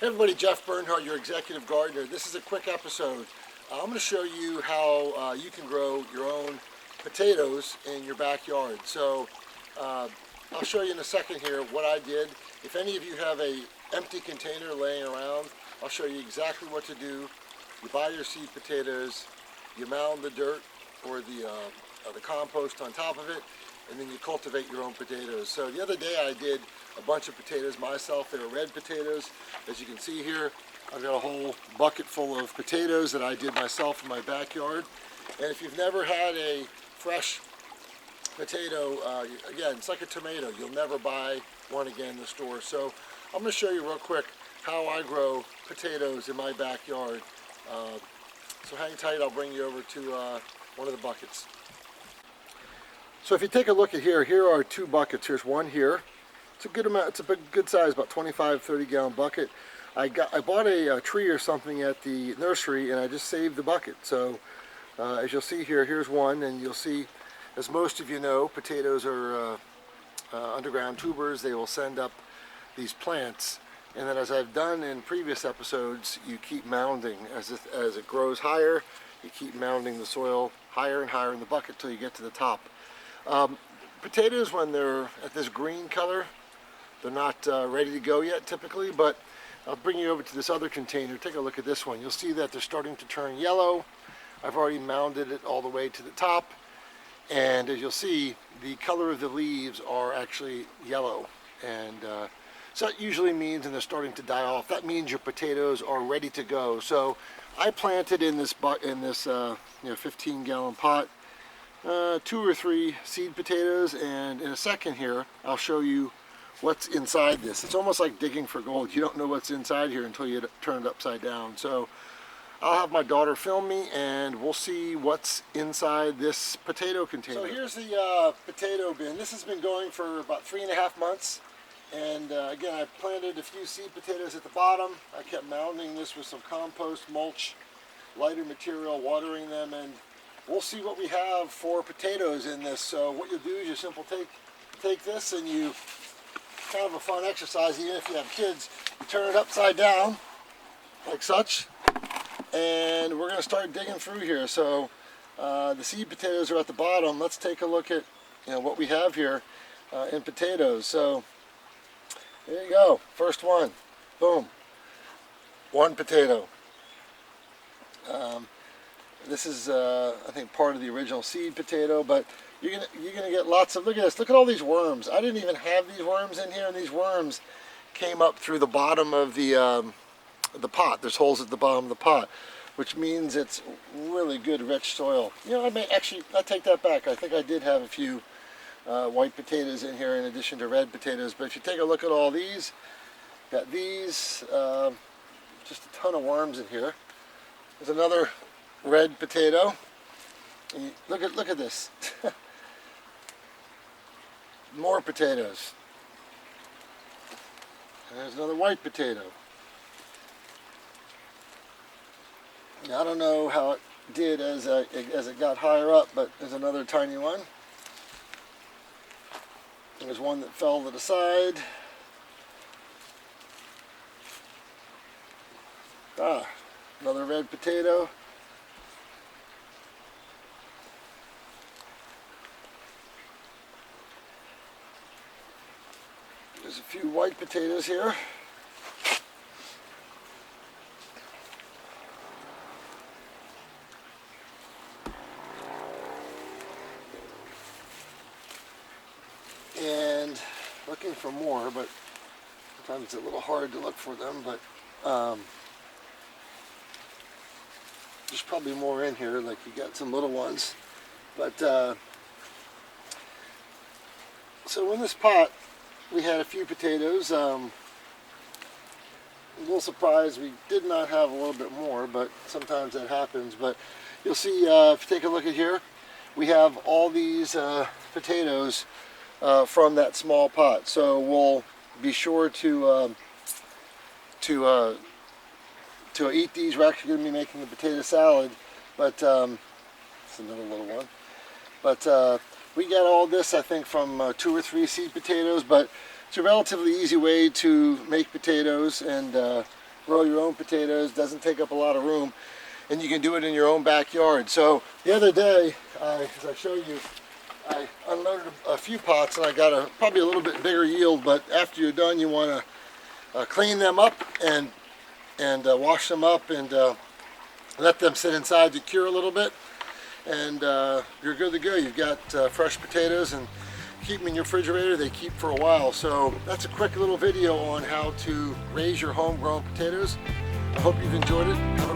Hey everybody, Jeff Bernhardt, your executive gardener. This is a quick episode. I'm going to show you how you can grow your own potatoes in your backyard. So I'll show you in a second here what I did. If any of you have a empty container laying around, I'll show you exactly what to do. You buy your seed potatoes, you mound the dirt or the compost on top of it, and then you cultivate your own potatoes. So the other day I did a bunch of potatoes myself. They were red potatoes. As you can see here, I've got a whole bucket full of potatoes that I did myself in my backyard. And if you've never had a fresh potato, again, it's like a tomato. You'll never buy one again in the store. So I'm going to show you real quick how I grow potatoes in my backyard. So hang tight, I'll bring you over to one of the buckets. So if you take a look at here are two buckets. Here's one here. It's a good amount, it's a good size, about 25-30 gallon bucket. I bought a tree or something at the nursery and I just saved the bucket. So as you'll see here, here's one, and you'll see, as most of you know, potatoes are underground tubers. They will send up these plants, and then as I've done in previous episodes, you keep mounding. As it grows higher, you keep mounding the soil higher and higher in the bucket till you get to the top. Potatoes, when they're at this green color, they're not ready to go yet typically, but I'll bring you over to this other container. Take a look at this one. You'll see that they're starting to turn yellow. I've already mounded it all the way to the top, and as you'll see, the color of the leaves are actually yellow, and so that usually means, and they're starting to die off, that means your potatoes are ready to go. So I planted in this 15 gallon pot 2 or 3 seed potatoes, and in a second here I'll show you what's inside this. It's almost like digging for gold. You don't know what's inside here until you turn it upside down. So I'll have my daughter film me and we'll see what's inside this potato container. So here's the potato bin. This has been going for about 3.5 months, and again, I planted a few seed potatoes at the bottom. I kept mounding this with some compost, mulch, lighter material, watering them, and we'll see what we have for potatoes in this. So what you'll do is you simply take this, and you, kind of a fun exercise, even if you have kids, you turn it upside down like such, and we're going to start digging through here. So the seed potatoes are at the bottom. Let's take a look at what we have here in potatoes. So there you go, first one, boom, one potato. This is, I think, part of the original seed potato, but you're gonna get lots of, look at this, look at all these worms. I didn't even have these worms in here, and these worms came up through the bottom of the pot. There's holes at the bottom of the pot, which means it's really good, rich soil. I take that back. I think I did have a few white potatoes in here in addition to red potatoes, but if you take a look at all these, got these, just a ton of worms in here. There's another red potato. And look at this. More potatoes. And there's another white potato. Now, I don't know how it did as it got higher up, but there's another tiny one. And there's one that fell to the side. Another red potato. There's a few white potatoes here. And looking for more, but sometimes it's a little hard to look for them, but there's probably more in here, like you got some little ones. But so in this pot we had a few potatoes. A little surprised we did not have a little bit more, but sometimes that happens. But you'll see, if you take a look at here, we have all these potatoes from that small pot. So we'll be sure to eat these. We're actually going to be making a potato salad, but it's another little one. But we got all this, I think, from 2 or 3 seed potatoes, but it's a relatively easy way to make potatoes, and grow your own potatoes, doesn't take up a lot of room, and you can do it in your own backyard. So the other day, as I showed you, I unloaded a few pots and I got probably a little bit bigger yield, but after you're done you want to clean them up and wash them up and let them sit inside to cure a little bit, and you're good to go. You've got fresh potatoes, and keep them in your refrigerator, they keep for a while. So that's a quick little video on how to raise your homegrown potatoes. I hope you've enjoyed it. Have a